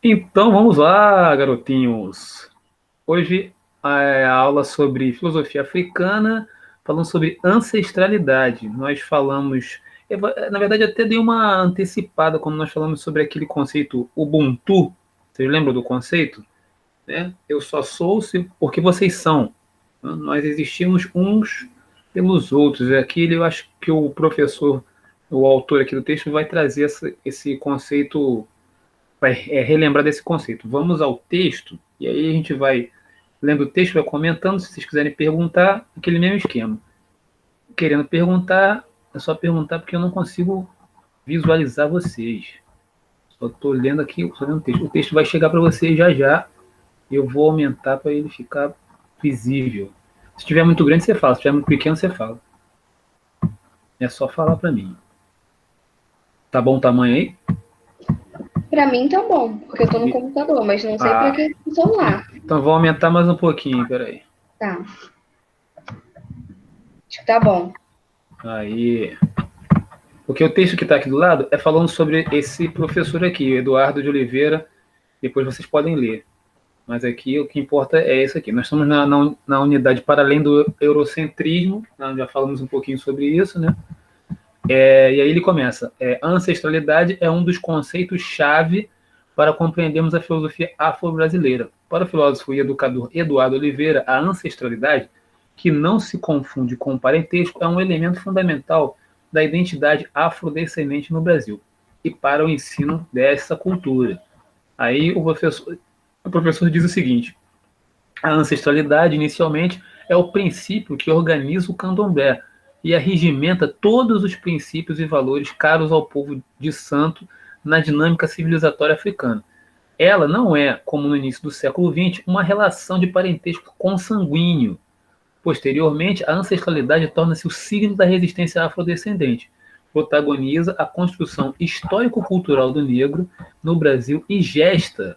Então vamos lá, garotinhos. Hoje a aula sobre filosofia africana, falando sobre ancestralidade. Nós falamos, na verdade, até dei uma antecipada quando nós falamos sobre aquele conceito Ubuntu. Vocês lembram do conceito? Né? Eu só sou porque vocês são. Nós existimos uns pelos outros. Aqui eu acho que o professor, o autor aqui do texto, vai trazer esse conceito, vai relembrar desse conceito. Vamos ao texto, e aí a gente vai lendo o texto, vai comentando. Se vocês quiserem perguntar, aquele mesmo esquema. Querendo perguntar, é só perguntar porque eu não consigo visualizar vocês. Só estou lendo aqui, só lendo o texto. O texto vai chegar para vocês já já. Eu vou aumentar para ele ficar visível. Se estiver muito grande, você fala. Se estiver muito pequeno, você fala. É só falar para mim. Tá bom o tamanho aí? Pra mim tá bom, porque eu tô no computador, mas não sei pra quem no celular. Então vou aumentar mais um pouquinho, peraí. Tá. Acho que tá bom. Aí. Porque o texto que está aqui do lado é falando sobre esse professor aqui, Eduardo de Oliveira. Depois vocês podem ler. Mas aqui o que importa é isso aqui. Nós estamos na unidade para além do eurocentrismo. Nós já falamos um pouquinho sobre isso, né? E aí ele começa. A ancestralidade é um dos conceitos-chave para compreendermos a filosofia afro-brasileira. Para o filósofo e educador Eduardo Oliveira, a ancestralidade, que não se confunde com o parentesco, é um elemento fundamental da identidade afrodescendente no Brasil e para o ensino dessa cultura. Aí o professor diz o seguinte: a ancestralidade, inicialmente, é o princípio que organiza o candomblé e arregimenta todos os princípios e valores caros ao povo de santo na dinâmica civilizatória africana. Ela não é, como no início do século XX, uma relação de parentesco consanguíneo. Posteriormente, a ancestralidade torna-se o signo da resistência afrodescendente. Protagoniza a construção histórico-cultural do negro no Brasil e gesta,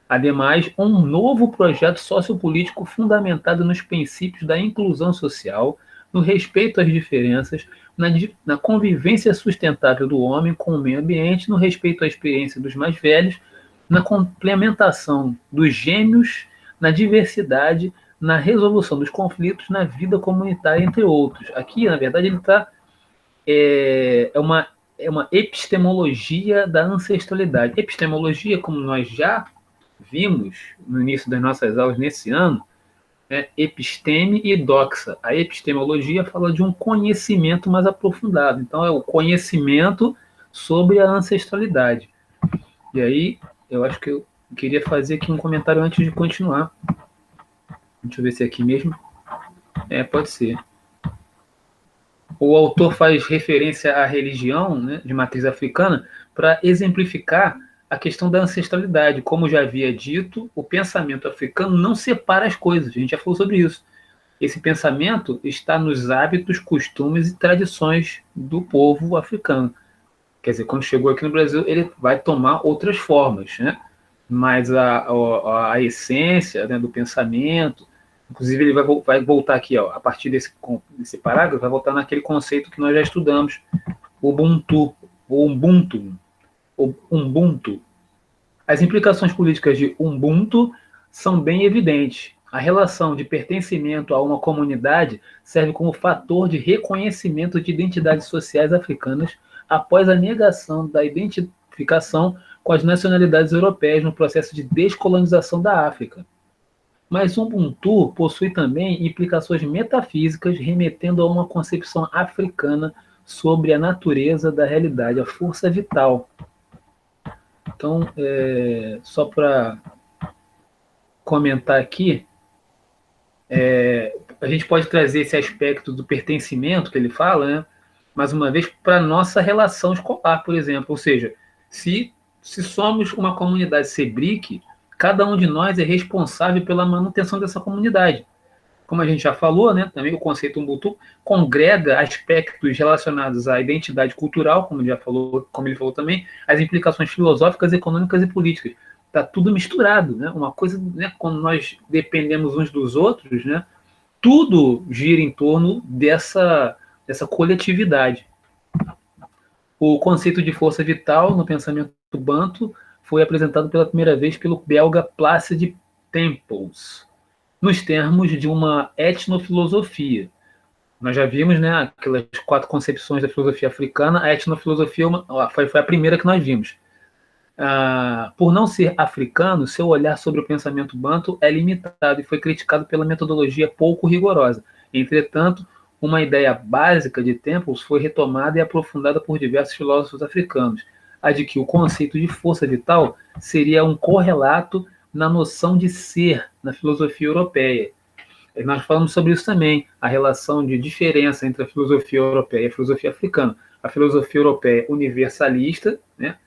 ademais, um novo projeto sociopolítico fundamentado nos princípios da inclusão social, no respeito às diferenças, na convivência sustentável do homem com o meio ambiente, no respeito à experiência dos mais velhos, na complementação dos gêmeos, na diversidade, na resolução dos conflitos, na vida comunitária, entre outros. Aqui, na verdade, ele está é uma epistemologia da ancestralidade. Epistemologia, como nós já vimos no início das nossas aulas nesse ano, é episteme e doxa. A epistemologia fala de um conhecimento mais aprofundado. Então, é o conhecimento sobre a ancestralidade. E aí, eu acho que eu queria fazer aqui um comentário antes de continuar. Deixa eu ver se é aqui mesmo. Pode ser. O autor faz referência à religião, né, de matriz africana para exemplificar a questão da ancestralidade. Como já havia dito, o pensamento africano não separa as coisas. A gente já falou sobre isso. Esse pensamento está nos hábitos, costumes e tradições do povo africano. Quer dizer, quando chegou aqui no Brasil, ele vai tomar outras formas, né? Mas a essência, né, do pensamento, inclusive ele vai voltar aqui, ó, a partir desse parágrafo, vai voltar naquele conceito que nós já estudamos, Ubuntu, ou Ubuntu. As implicações políticas de Ubuntu são bem evidentes. A relação de pertencimento a uma comunidade serve como fator de reconhecimento de identidades sociais africanas após a negação da identificação com as nacionalidades europeias no processo de descolonização da África. Mas Ubuntu possui também implicações metafísicas remetendo a uma concepção africana sobre a natureza da realidade, a força vital. Então, só para comentar aqui, a gente pode trazer esse aspecto do pertencimento que ele fala, né, mais uma vez, para a nossa relação escolar, por exemplo. Ou seja, se somos uma comunidade CEBRIC, cada um de nós é responsável pela manutenção dessa comunidade. Como a gente já falou, né, também o conceito Ubuntu congrega aspectos relacionados à identidade cultural, como ele falou também, as implicações filosóficas, econômicas e políticas. Está tudo misturado, né? Uma coisa, né, quando nós dependemos uns dos outros, né, tudo gira em torno dessa coletividade. O conceito de força vital no pensamento banto foi apresentado pela primeira vez pelo belga Placide Tempels, nos termos de uma etnofilosofia. Nós já vimos, né, aquelas 4 concepções da filosofia africana. A etnofilosofia foi a primeira que nós vimos. Por não ser africano, seu olhar sobre o pensamento banto é limitado e foi criticado pela metodologia pouco rigorosa. Entretanto, uma ideia básica de Temples foi retomada e aprofundada por diversos filósofos africanos, a de que o conceito de força vital seria um correlato na noção de ser na filosofia europeia. Nós falamos sobre isso também, a relação de diferença entre a filosofia europeia e a filosofia africana. A filosofia europeia universalista, né,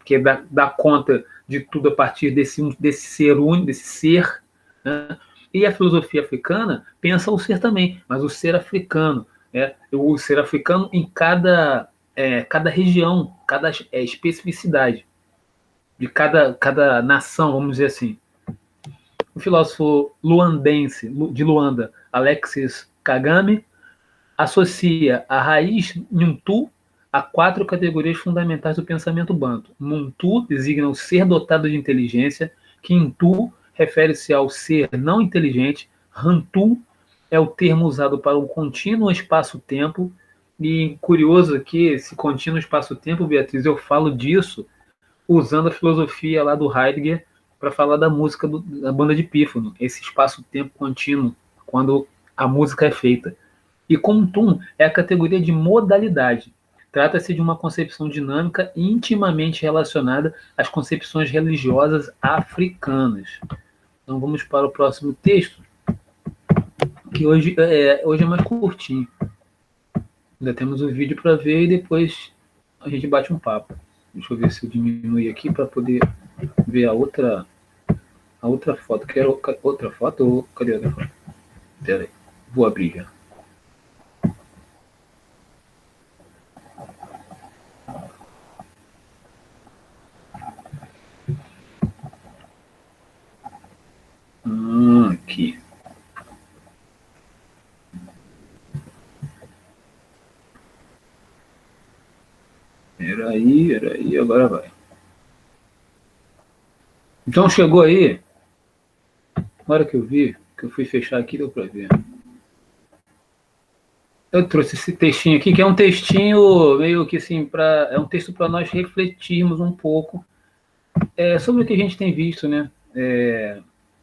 que dá conta de tudo a partir desse ser único, desse ser, né? E a filosofia africana pensa o ser também, mas o ser africano, o ser africano em cada região, cada especificidade de cada nação, vamos dizer assim. O filósofo luandense de Luanda, Alexis Kagame, associa a raiz Nuntu a 4 categorias fundamentais do pensamento banto. Muntu designa o ser dotado de inteligência, Kintu refere-se ao ser não inteligente, Hantu é o termo usado para um contínuo espaço-tempo, e curioso aqui, esse contínuo espaço-tempo, Beatriz, eu falo disso usando a filosofia lá do Heidegger para falar da música da banda de Pífano, esse espaço-tempo contínuo, quando a música é feita. E Kuntum é a categoria de modalidade. Trata-se de uma concepção dinâmica intimamente relacionada às concepções religiosas africanas. Então vamos para o próximo texto, que hoje é mais curtinho. Ainda temos o vídeo para ver e depois a gente bate um papo. Deixa eu ver se eu diminuir aqui para poder ver a outra foto. Quero outra foto? Cadê a outra foto? Espera aí. Vou abrir já. Aqui. Peraí, agora vai. Então chegou aí. Na hora que eu vi, que eu fui fechar aqui, deu para ver. Eu trouxe esse textinho aqui, que é um textinho meio que assim, é um texto para nós refletirmos um pouco sobre o que a gente tem visto, né?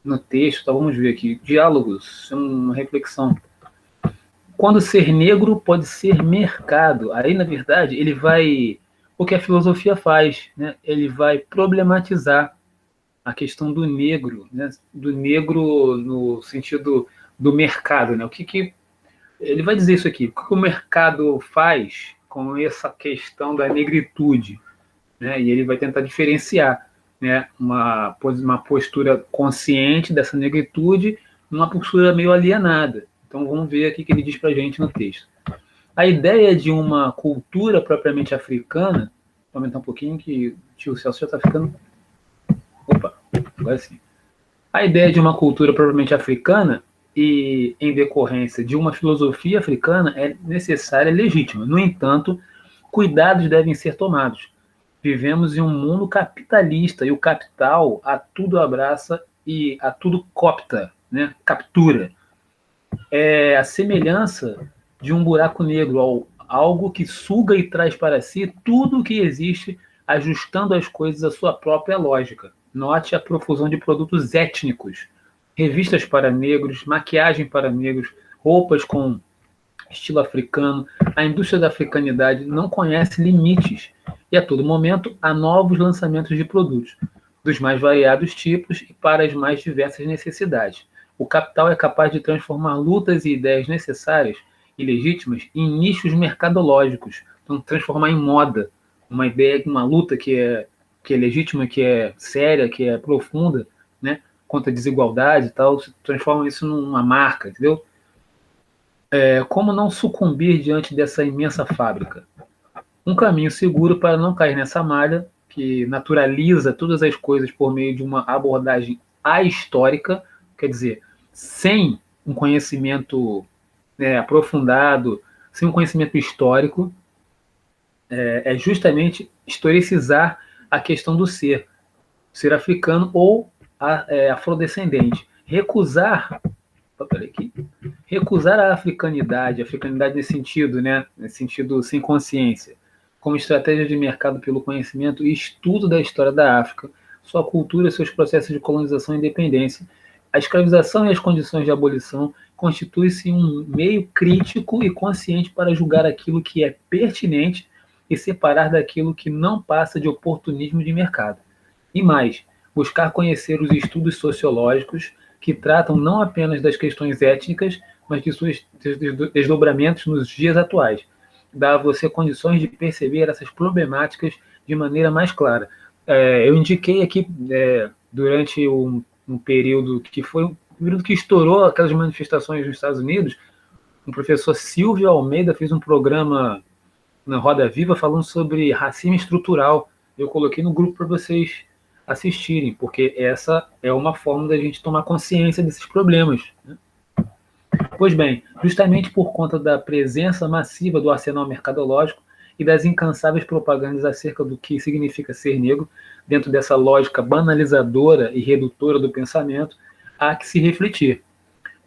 No texto, tá, vamos ver aqui. Diálogos, uma reflexão. Quando ser negro pode ser mercado. Aí, na verdade, ele vai... O que a filosofia faz, né? Ele vai problematizar a questão do negro, né? Do negro no sentido do mercado, né? O que ele vai dizer isso aqui? O que o mercado faz com essa questão da negritude, né? E ele vai tentar diferenciar, né, uma postura consciente dessa negritude, uma postura meio alienada. Então vamos ver aqui o que ele diz para a gente no texto. A ideia de uma cultura propriamente africana, vou aumentar um pouquinho que o tio Celso já está ficando... Opa, agora sim. A ideia de uma cultura propriamente africana e em decorrência de uma filosofia africana é necessária e legítima. No entanto, cuidados devem ser tomados. Vivemos em um mundo capitalista e o capital a tudo abraça e a tudo coopta, né? Captura. É a semelhança de um buraco negro, algo que suga e traz para si tudo o que existe, ajustando as coisas à sua própria lógica. Note a profusão de produtos étnicos, revistas para negros, maquiagem para negros, roupas com estilo africano. A indústria da africanidade não conhece limites e a todo momento há novos lançamentos de produtos, dos mais variados tipos e para as mais diversas necessidades. O capital é capaz de transformar lutas e ideias necessárias e legítimas em nichos mercadológicos, então transformar em moda uma ideia, uma luta que é legítima, que é séria, que é profunda, né, contra a desigualdade e tal, transforma isso numa marca, entendeu? Como não sucumbir diante dessa imensa fábrica? Um caminho seguro para não cair nessa malha, que naturaliza todas as coisas por meio de uma abordagem ahistórica, quer dizer, sem um conhecimento aprofundado, sem um conhecimento histórico, é justamente historicizar a questão do ser africano ou afrodescendente. Recusar a africanidade nesse sentido, né? Nesse sentido sem consciência, como estratégia de mercado pelo conhecimento e estudo da história da África, sua cultura e seus processos de colonização e independência. A escravização e as condições de abolição constituem-se um meio crítico e consciente para julgar aquilo que é pertinente e separar daquilo que não passa de oportunismo de mercado. E mais, buscar conhecer os estudos sociológicos que tratam não apenas das questões étnicas, mas de seus desdobramentos nos dias atuais. Dá a você condições de perceber essas problemáticas de maneira mais clara. Eu indiquei aqui, durante um período que foi um período que estourou aquelas manifestações nos Estados Unidos, o professor Silvio Almeida fez um programa na Roda Viva falando sobre racismo estrutural. Eu coloquei no grupo para vocês assistirem, porque essa é uma forma da gente tomar consciência desses problemas, né? Pois bem, justamente por conta da presença massiva do arsenal mercadológico e das incansáveis propagandas acerca do que significa ser negro, dentro dessa lógica banalizadora e redutora do pensamento, há que se refletir.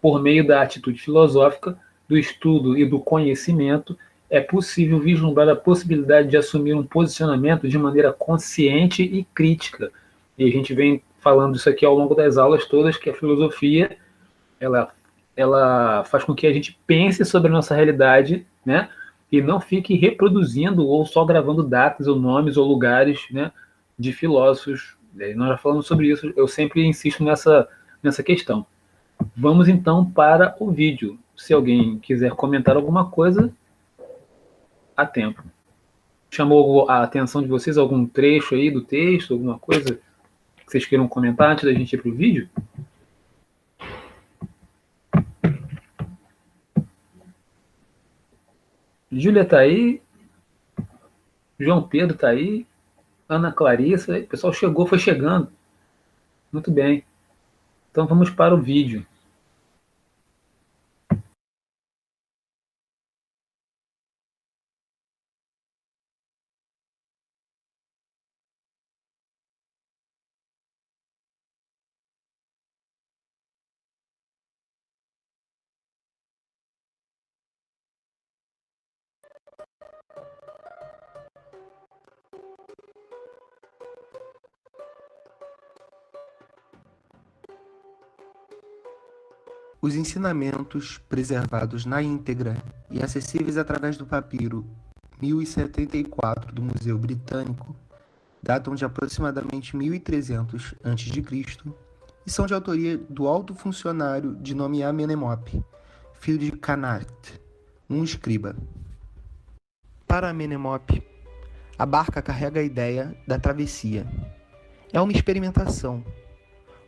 Por meio da atitude filosófica, do estudo e do conhecimento, é possível vislumbrar a possibilidade de assumir um posicionamento de maneira consciente e crítica. E a gente vem falando isso aqui ao longo das aulas todas, que a filosofia, ela faz com que a gente pense sobre a nossa realidade, né? E não fique reproduzindo ou só gravando datas ou nomes ou lugares, né, de filósofos. Nós já falamos sobre isso, eu sempre insisto nessa questão. Vamos então para o vídeo. Se alguém quiser comentar alguma coisa, há tempo. Chamou a atenção de vocês algum trecho aí do texto, alguma coisa que vocês queiram comentar antes da gente ir para o vídeo? Júlia está aí, João Pedro está aí, Ana Clarissa, o pessoal chegou, foi chegando. Muito bem. Então vamos para o vídeo. Os ensinamentos preservados na íntegra e acessíveis através do papiro 1074 do Museu Britânico datam de aproximadamente 1300 a.C. e são de autoria do alto funcionário de nome Amenemop, filho de Canart, um escriba. Para Amenemop, a barca carrega a ideia da travessia. É uma experimentação,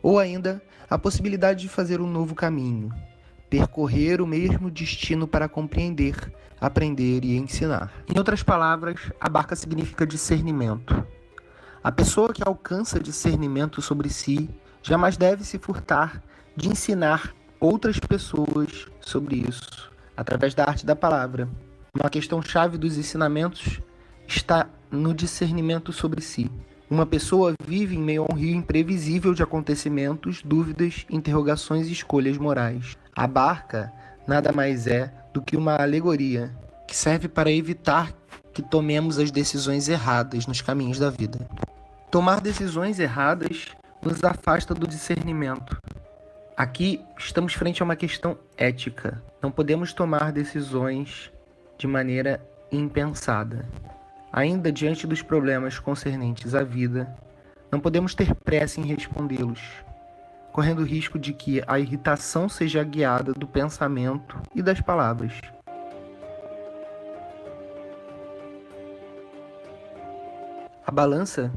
ou ainda a possibilidade de fazer um novo caminho, percorrer o mesmo destino para compreender, aprender e ensinar. Em outras palavras, a barca significa discernimento. A pessoa que alcança discernimento sobre si jamais deve se furtar de ensinar outras pessoas sobre isso, através da arte da palavra. Uma questão-chave dos ensinamentos está no discernimento sobre si. Uma pessoa vive em meio a um rio imprevisível de acontecimentos, dúvidas, interrogações e escolhas morais. A barca nada mais é do que uma alegoria que serve para evitar que tomemos as decisões erradas nos caminhos da vida. Tomar decisões erradas nos afasta do discernimento. Aqui estamos frente a uma questão ética. Não podemos tomar decisões de maneira impensada. Ainda diante dos problemas concernentes à vida, não podemos ter pressa em respondê-los, correndo o risco de que a irritação seja guiada do pensamento e das palavras. A balança,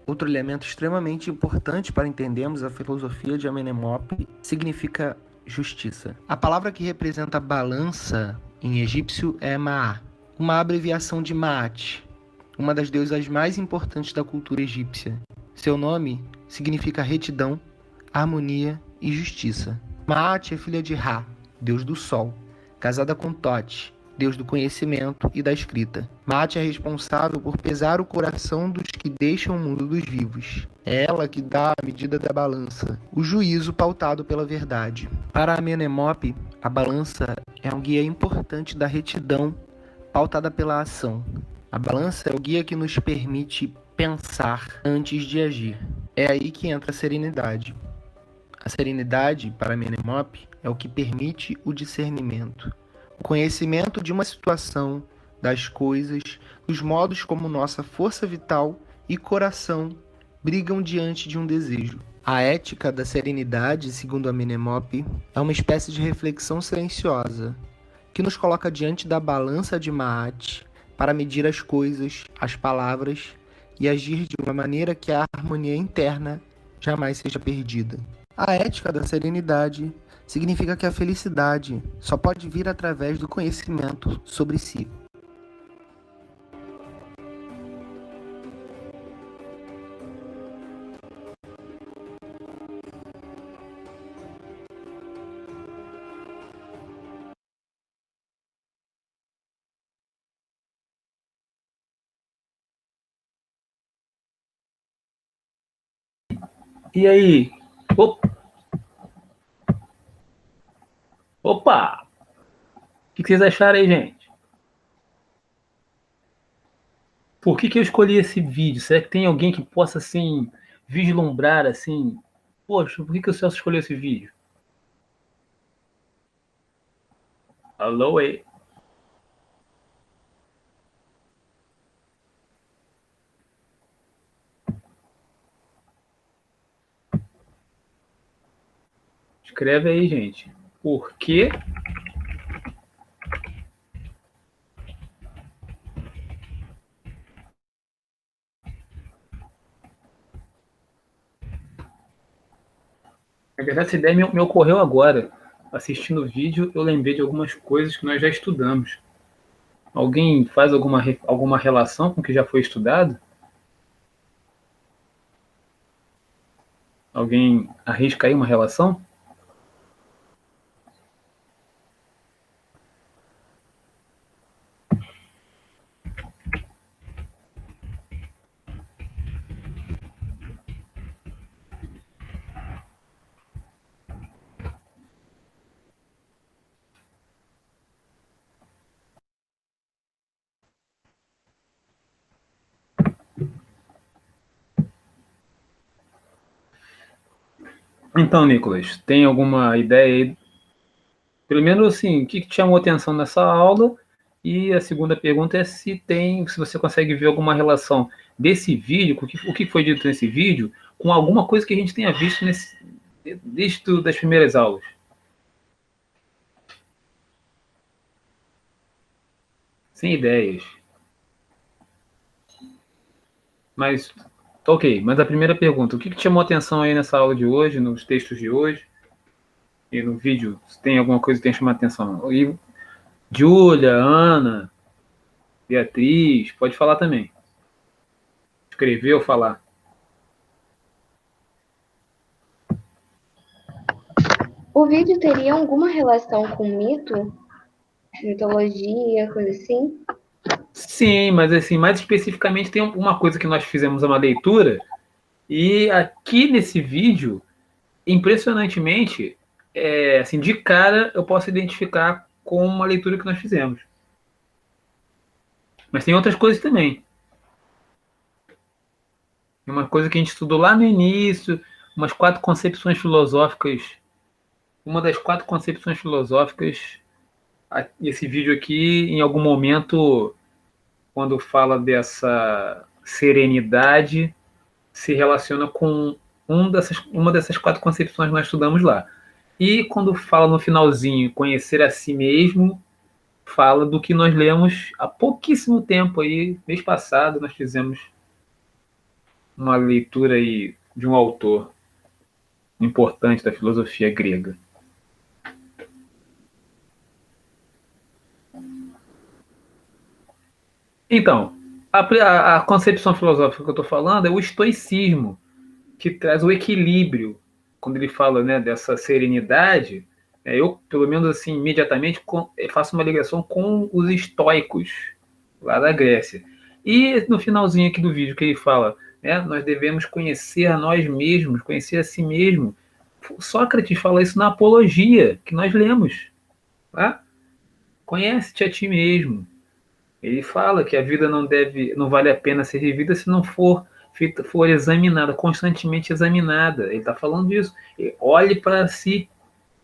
outro elemento extremamente importante para entendermos a filosofia de Amenemop, significa justiça. A palavra que representa balança em egípcio é Ma'a, uma abreviação de Maat, uma das deusas mais importantes da cultura egípcia. Seu nome significa retidão, harmonia e justiça. Maat é filha de Ra, deus do sol, casada com Thoth, deus do conhecimento e da escrita. Maat é responsável por pesar o coração dos que deixam o mundo dos vivos. É ela que dá a medida da balança, o juízo pautado pela verdade. Para Amenemope, a balança é um guia importante da retidão pautada pela ação. A balança é o guia que nos permite pensar antes de agir. É aí que entra a serenidade. A serenidade, para Amenemope, é o que permite o discernimento. O conhecimento de uma situação, das coisas, dos modos como nossa força vital e coração brigam diante de um desejo. A ética da serenidade, segundo Amenemope, é uma espécie de reflexão silenciosa que nos coloca diante da balança de Maat para medir as coisas, as palavras e agir de uma maneira que a harmonia interna jamais seja perdida. A ética da serenidade significa que a felicidade só pode vir através do conhecimento sobre si. E aí? Opa! O que vocês acharam aí, gente? Por que eu escolhi esse vídeo? Será que tem alguém que possa, assim, vislumbrar, assim... Poxa, por que o Celso escolheu esse vídeo? Alô, aí. Escreve aí, gente. Por quê? Na verdade, essa ideia me ocorreu agora. Assistindo o vídeo, eu lembrei de algumas coisas que nós já estudamos. Alguém faz alguma relação com o que já foi estudado? Alguém arrisca aí uma relação? Então, Nicolas, tem alguma ideia aí? Primeiro, assim, o que te chamou a atenção nessa aula? E a segunda pergunta é se você consegue ver alguma relação desse vídeo, com o que foi dito nesse vídeo, com alguma coisa que a gente tenha visto desde das primeiras aulas. Sem ideias. Mas, ok, mas a primeira pergunta, o que te chamou a atenção aí nessa aula de hoje, nos textos de hoje, e no vídeo, se tem alguma coisa que tenha chamado a atenção? E Júlia, Ana, Beatriz, pode falar também. Escrever ou falar. O vídeo teria alguma relação com mito? Mitologia, coisa assim? Sim, mas assim, mais especificamente tem uma coisa que nós fizemos uma leitura e aqui nesse vídeo, impressionantemente, assim, de cara eu posso identificar com uma leitura que nós fizemos. Mas tem outras coisas também. Uma coisa que a gente estudou lá no início, umas 4 concepções filosóficas. Uma das 4 concepções filosóficas, esse vídeo aqui, em algum momento, quando fala dessa serenidade, se relaciona com uma dessas 4 concepções que nós estudamos lá. E quando fala no finalzinho, conhecer a si mesmo, fala do que nós lemos há pouquíssimo tempo aí, mês passado, nós fizemos uma leitura aí de um autor importante da filosofia grega. Então, a concepção filosófica que eu estou falando é o estoicismo, que traz o equilíbrio. Quando ele fala, né, dessa serenidade, Eu, pelo menos assim, imediatamente, faço uma ligação com os estoicos, lá da Grécia. E no finalzinho aqui do vídeo que ele fala, né, nós devemos conhecer a nós mesmos, conhecer a si mesmo. Sócrates fala isso na Apologia, que nós lemos. Tá? Conhece-te a ti mesmo. Ele fala que a vida não vale a pena ser vivida se não for examinada, constantemente examinada. Ele está falando disso. Olhe para si,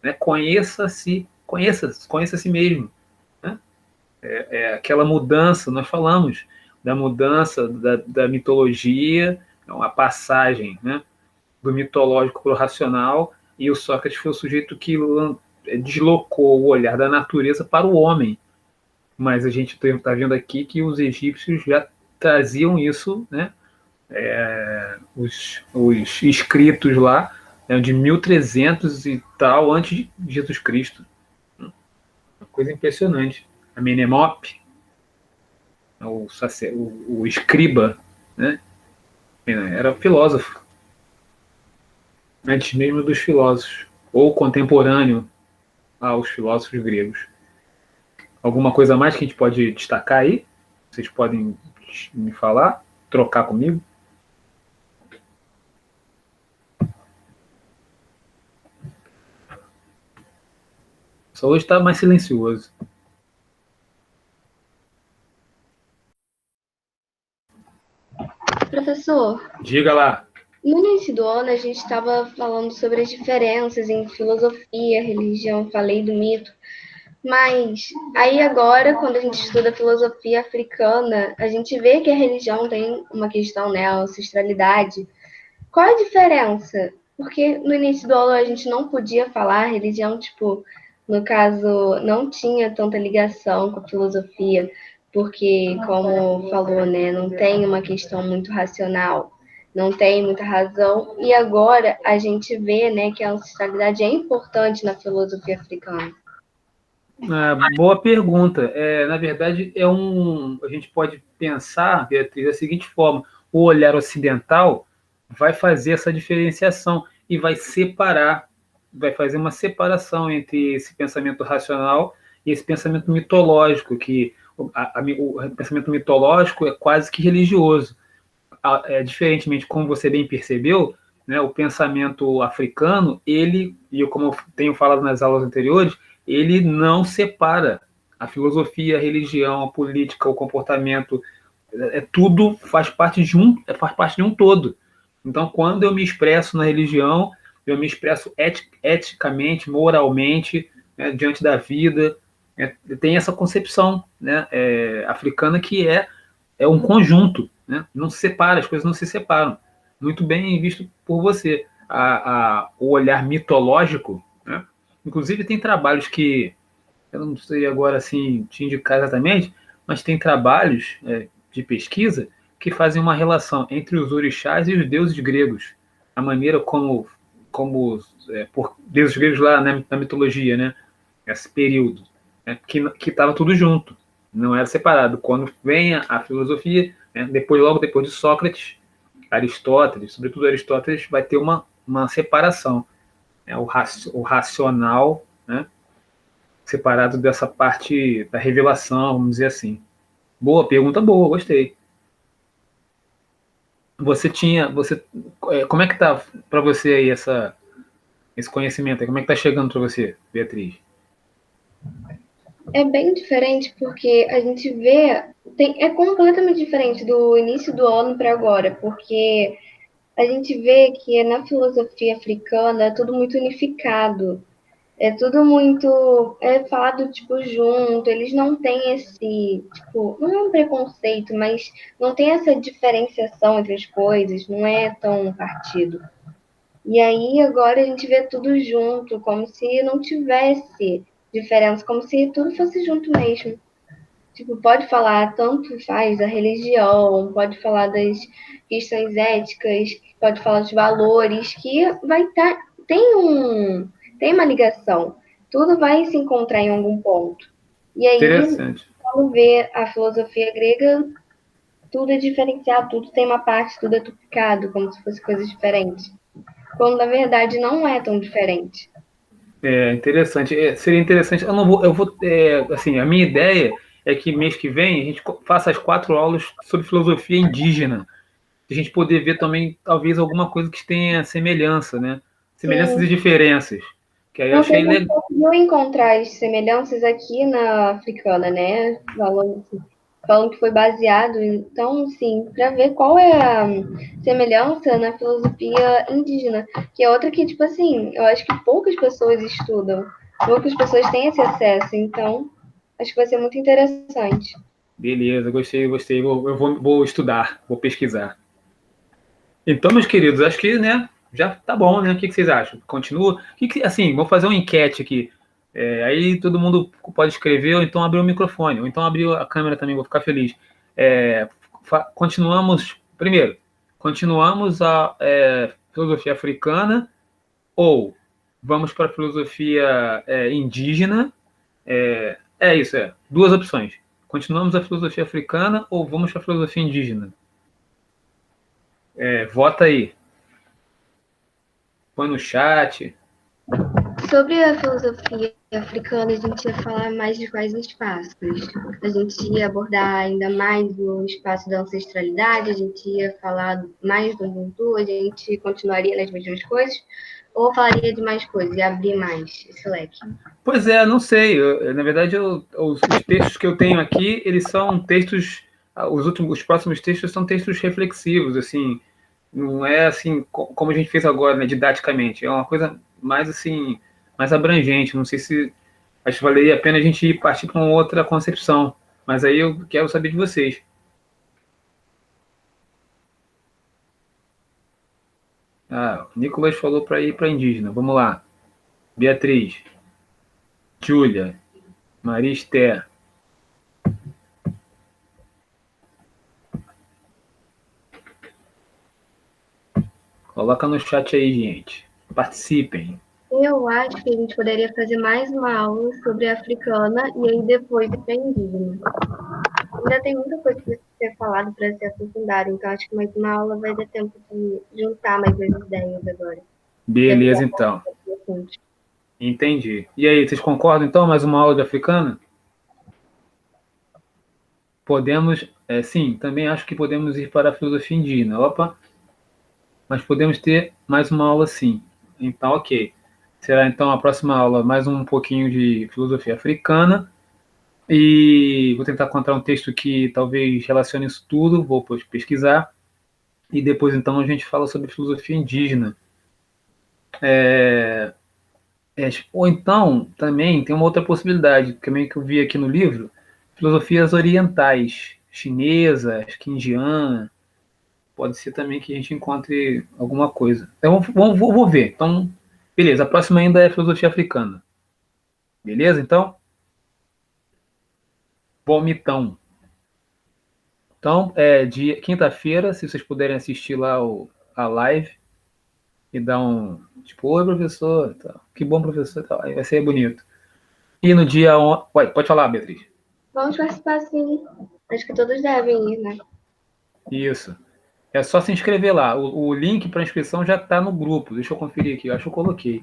né? Conheça-se, conheça a si mesmo. Né? Aquela mudança, nós falamos da mudança da mitologia, a passagem, né, do mitológico para o racional, e o Sócrates foi o sujeito que deslocou o olhar da natureza para o homem. Mas a gente está vendo aqui que os egípcios já traziam isso, né? Os escritos lá, né, de 1300 e tal, antes de Jesus Cristo. Uma coisa impressionante. A Menemope, o escriba, né? Era filósofo, antes mesmo dos filósofos, ou contemporâneo aos filósofos gregos. Alguma coisa a mais que a gente pode destacar aí? Vocês podem me falar, trocar comigo? Só hoje está mais silencioso. Professor, Diga lá. no início do ano a gente estava falando sobre as diferenças em filosofia, religião, falei do mito, mas aí agora, quando a gente estuda filosofia africana, a gente vê que a religião tem uma questão, né, a ancestralidade. Qual a diferença? Porque no início do ano a gente não podia falar, a religião, tipo, no caso, não tinha tanta ligação com a filosofia, porque, como falou, né, não tem uma questão muito racional, não tem muita razão, e agora a gente vê, né, que a ancestralidade é importante na filosofia africana. Boa pergunta. Na verdade, a gente pode pensar, Beatriz, da seguinte forma: o olhar ocidental vai fazer essa diferenciação e vai fazer uma separação entre esse pensamento racional e esse pensamento mitológico, que o pensamento mitológico é quase que religioso. Diferentemente, como você bem percebeu, né, o pensamento africano, como eu tenho falado nas aulas anteriores, ele não separa a filosofia, a religião, a política, o comportamento, tudo faz parte de um todo. Então, quando eu me expresso na religião, eu me expresso eticamente, moralmente, né, diante da vida. Tem essa concepção, né, africana, que é um conjunto, né? Não se separa, as coisas não se separam. Muito bem visto por você. O olhar mitológico, né? Inclusive tem trabalhos que eu não sei agora assim te indicar exatamente, mas tem trabalhos de pesquisa que fazem uma relação entre os orixás e os deuses gregos. A maneira por deuses gregos lá na mitologia, né? Esse período, né? Que estava tudo junto, não era separado. Quando vem a filosofia, né? Logo depois de Sócrates, Aristóteles, sobretudo Aristóteles, vai ter uma separação, né? O racional, né? Separado dessa parte da revelação, vamos dizer assim. Boa, pergunta boa, gostei. Como é que tá para você aí esse conhecimento aí? Como é que tá chegando para você, Beatriz? É bem diferente porque a gente vê, é completamente diferente do início do ano para agora, porque a gente vê que na filosofia africana é tudo muito unificado, é tudo muito falado tipo junto, eles não têm esse, tipo, não é um preconceito, mas não tem essa diferenciação entre as coisas, não é tão partido. E aí agora a gente vê tudo junto, como se não tivesse diferença, como se tudo fosse junto mesmo. Tipo, pode falar, tanto faz a religião, pode falar das questões éticas, pode falar dos valores, que vai estar. Tem uma ligação. Tudo vai se encontrar em algum ponto. E aí, Interessante. quando vê a filosofia grega, tudo é diferenciado, tudo tem uma parte, tudo é duplicado, como se fosse coisas diferentes. Quando na verdade não é tão diferente. Interessante. Seria interessante. Assim, a minha ideia é que mês que vem a gente faça as 4 aulas sobre filosofia indígena. A gente poder ver também, talvez, alguma coisa que tenha semelhança, né? Semelhanças e Sim. diferenças. Que aí eu Não sei achei se você legal. conseguiu encontrar as semelhanças aqui na africana, né? Falando que foi baseado. Então, sim, para ver qual é a semelhança na filosofia indígena, que é outra que, tipo assim, eu acho que poucas pessoas estudam, poucas pessoas têm esse acesso. Então, acho que vai ser muito interessante. Beleza, gostei, gostei. Vou estudar, vou pesquisar. Então, meus queridos, acho que, né, já tá bom, né? O que vocês acham? Continua? Assim, vou fazer uma enquete aqui. Aí todo mundo pode escrever, ou então abrir o microfone, ou então abrir a câmera também, vou ficar feliz. Continuamos, primeiro, continuamos a filosofia africana, ou vamos para a filosofia indígena? Isso. Duas opções. Continuamos a filosofia africana ou vamos para a filosofia indígena? Vota aí. Põe no chat. Sobre a filosofia africana, a gente ia falar mais de quais espaços? A gente ia abordar ainda mais o espaço da ancestralidade, a gente ia falar mais do Ubuntu, a gente continuaria nas mesmas coisas, ou falaria de mais coisas e abrir mais esse leque? Pois não sei. Na verdade, os textos que eu tenho aqui, eles são textos. Os próximos textos são textos reflexivos, assim. Não é assim como a gente fez agora, né, didaticamente. É uma coisa mais assim, mais abrangente. Não sei se acho que valeria a pena a gente partir para uma outra concepção. Mas aí eu quero saber de vocês. O Nicolas falou para ir para indígena. Vamos lá. Beatriz, Júlia, Maria Esther. Coloca no chat aí, gente. Participem. Eu acho que a gente poderia fazer mais uma aula sobre a africana e aí depois ir para a indígena. Ainda tem muita coisa que ser falado para ser aprofundado, então acho que mais uma aula vai dar tempo de juntar mais as ideias agora. Beleza, então. Entendi. E aí, vocês concordam, então? Mais uma aula de africana? Podemos, sim, também acho que podemos ir para a filosofia indígena. Opa, mas podemos ter mais uma aula sim. Então, ok. Será então a próxima aula mais um pouquinho de filosofia africana. E vou tentar encontrar um texto que talvez relacione isso tudo, vou pesquisar. E depois então a gente fala sobre filosofia indígena. Ou então, também tem uma outra possibilidade, também que eu vi aqui no livro, filosofias orientais, chinesas, indiana, pode ser também que a gente encontre alguma coisa. Então, vou ver. Então, beleza, a próxima ainda é filosofia africana. Beleza, então? Vomitão. Então, de quinta-feira, se vocês puderem assistir lá a live e dar um, tipo, oi, professor, tal. Que bom, professor, tal. Aí vai ser bonito. E no dia... Pode falar, Beatriz. Vamos participar, sim. Acho que todos devem ir, né? Isso. É só se inscrever lá. O link para inscrição já está no grupo. Deixa eu conferir aqui. Eu acho que eu coloquei.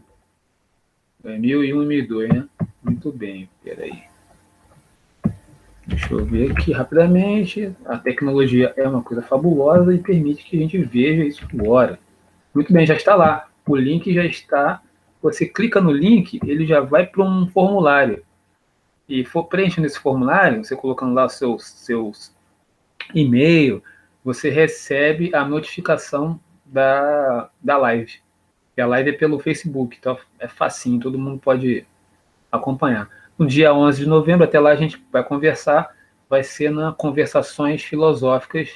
1001 e 1002, né? Muito bem. Peraí. Deixa eu ver aqui rapidamente. A tecnologia é uma coisa fabulosa e permite que a gente veja isso agora. Muito bem, já está lá. O link já está. Você clica no link, ele já vai para um formulário. E for preenchendo esse formulário, você colocando lá o seus e-mail, você recebe a notificação da live. E a live é pelo Facebook, então é facinho, todo mundo pode acompanhar. No dia 11 de novembro, até lá a gente vai conversar, vai ser na Conversações Filosóficas,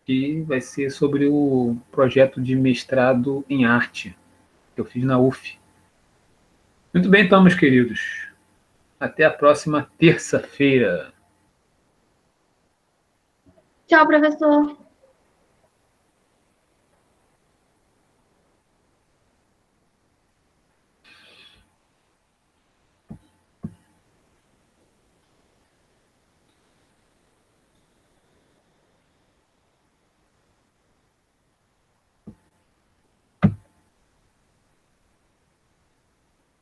que vai ser sobre o projeto de mestrado em arte que eu fiz na UF. Muito bem, então, meus queridos. Até a próxima terça-feira. Tchau, professor.